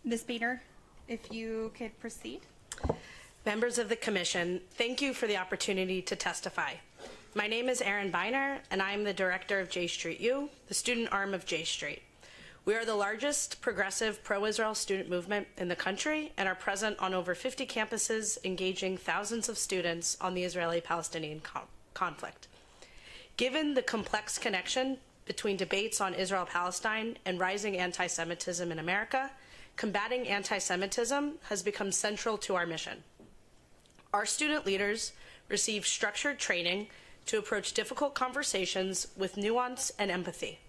Ms. Beiner, if you could proceed. Members of the Commission, thank you for the opportunity to testify. My name is Erin Beiner, and I am the director of J Street U, the student arm of J Street. We are the largest progressive pro-Israel student movement in the country and are present on over 50 campuses, engaging thousands of students on the Israeli-Palestinian conflict. Given the complex connection between debates on Israel-Palestine and rising anti-Semitism in America, combating anti-Semitism has become central to our mission. Our student leaders receive structured training to approach difficult conversations with nuance and empathy.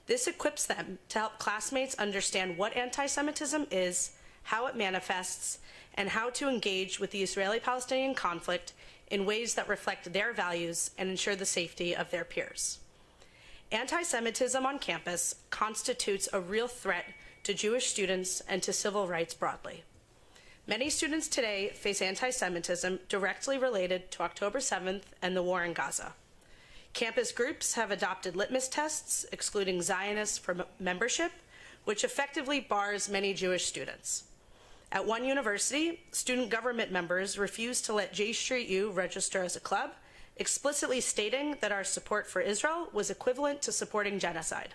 This equips them to help classmates understand what anti-Semitism is, how it manifests, and how to engage with the Israeli-Palestinian conflict in ways that reflect their values and ensure the safety of their peers. Anti-Semitism on campus constitutes a real threat to Jewish students and to civil rights broadly. Many students today face anti-Semitism directly related to October 7th and the war in Gaza. Campus groups have adopted litmus tests excluding Zionists from membership, which effectively bars many Jewish students. At one university, student government members refused to let J Street U register as a club, explicitly stating that our support for Israel was equivalent to supporting genocide.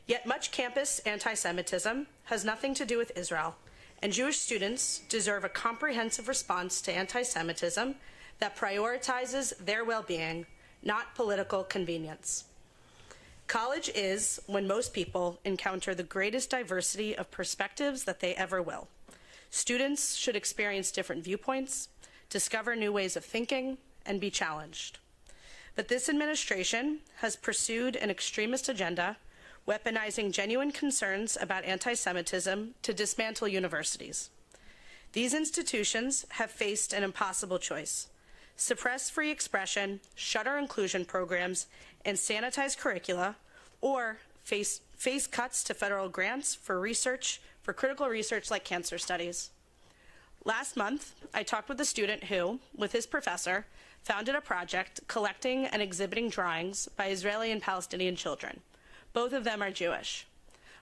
Yet much campus anti-Semitism has nothing to do with Israel, and Jewish students deserve a comprehensive response to anti-Semitism that prioritizes their well-being, not political convenience. College is when most people encounter the greatest diversity of perspectives that they ever will. Students should experience different viewpoints, discover new ways of thinking, and be challenged. But this administration has pursued an extremist agenda, weaponizing genuine concerns about anti-Semitism to dismantle universities. These institutions have faced an impossible choice: suppress free expression, shutter inclusion programs, and sanitize curricula, or face cuts to federal grants for critical research like cancer studies. Last month, I talked with a student who, with his professor, founded a project collecting and exhibiting drawings by Israeli and Palestinian children. Both of them are Jewish.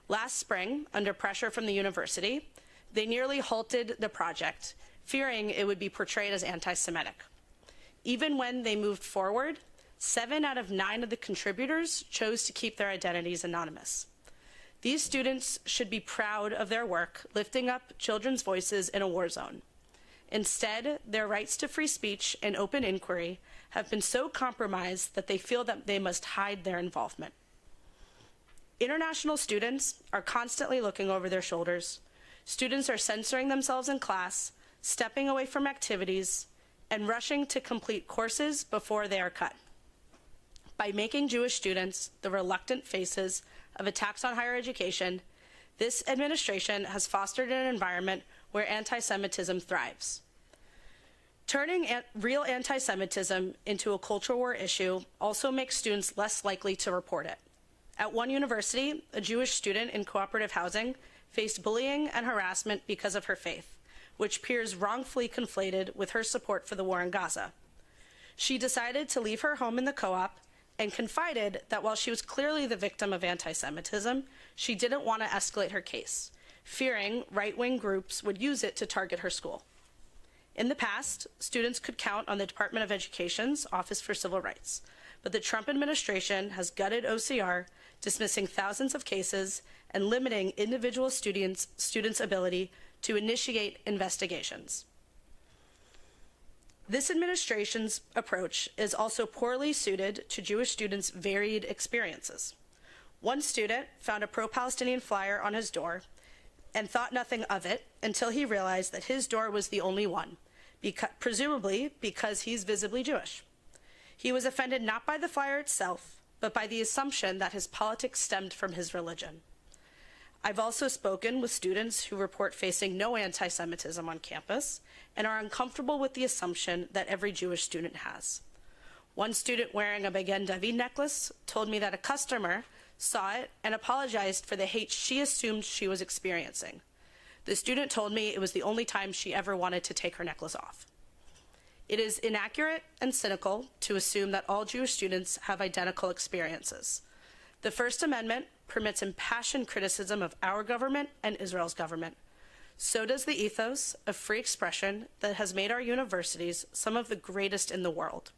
Last spring, under pressure from the university, they nearly halted the project, fearing it would be portrayed as anti-Semitic. Even when they moved forward, 7 out of 9 of the contributors chose to keep their identities anonymous. These students should be proud of their work lifting up children's voices in a war zone. Instead, their rights to free speech and open inquiry have been so compromised that they feel that they must hide their involvement. International students are constantly looking over their shoulders. Students are censoring themselves in class, stepping away from activities, and rushing to complete courses before they are cut. By making Jewish students the reluctant faces of attacks on higher education, this administration has fostered an environment where anti-Semitism thrives. Turning real anti-Semitism into a culture war issue also makes students less likely to report it. At one university, a Jewish student in cooperative housing faced bullying and harassment because of her faith, which peers wrongfully conflated with her support for the war in Gaza. She decided to leave her home in the co-op and confided that while she was clearly the victim of anti-Semitism, she didn't want to escalate her case, fearing right-wing groups would use it to target her school. In the past, students could count on the Department of Education's Office for Civil Rights, but the Trump administration has gutted OCR, dismissing thousands of cases and limiting individual students' ability to initiate investigations. This administration's approach is also poorly suited to Jewish students' varied experiences. One student found a pro-Palestinian flyer on his door and thought nothing of it until he realized that his door was the only one, presumably because he's visibly Jewish. He was offended not by the flyer itself, but by the assumption that his politics stemmed from his religion. I've also spoken with students who report facing no anti-Semitism on campus and are uncomfortable with the assumption that every Jewish student has. One student wearing a Magen David necklace told me that a customer saw it and apologized for the hate she assumed she was experiencing. The student told me it was the only time she ever wanted to take her necklace off. It is inaccurate and cynical to assume that all Jewish students have identical experiences. The First Amendment permits impassioned criticism of our government and Israel's government. So does the ethos of free expression that has made our universities some of the greatest in the world.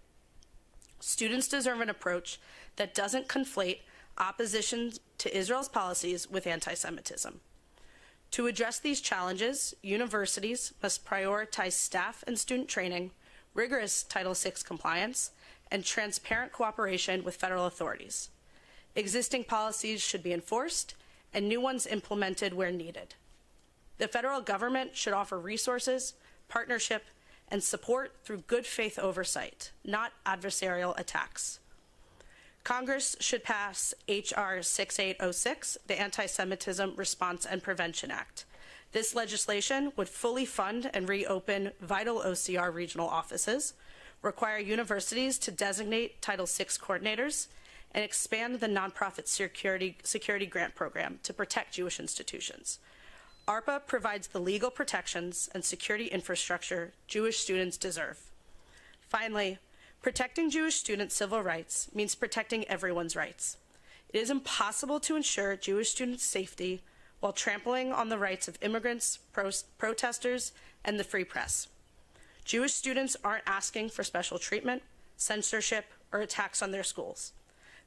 Students deserve an approach that doesn't conflate opposition to Israel's policies with anti-Semitism. To address these challenges, universities must prioritize staff and student training, rigorous Title VI compliance, and transparent cooperation with federal authorities. Existing policies should be enforced and new ones implemented where needed. The federal government should offer resources, partnership, and support through good faith oversight, not adversarial attacks. Congress should pass H.R. 6806, the Anti-Semitism Response and Prevention Act. This legislation would fully fund and reopen vital OCR regional offices, require universities to designate Title VI coordinators, and expand the nonprofit security grant program to protect Jewish institutions. ARPA provides the legal protections and security infrastructure Jewish students deserve. Finally, protecting Jewish students' civil rights means protecting everyone's rights. It is impossible to ensure Jewish students' safety while trampling on the rights of immigrants, protesters, and the free press. Jewish students aren't asking for special treatment, censorship, or attacks on their schools.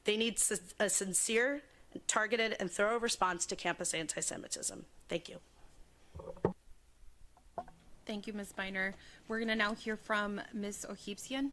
They need a sincere, targeted, and thorough response to campus anti-Semitism. Thank you. Thank you, Ms. Beiner. We're going to now hear from Ms. Ohibzian.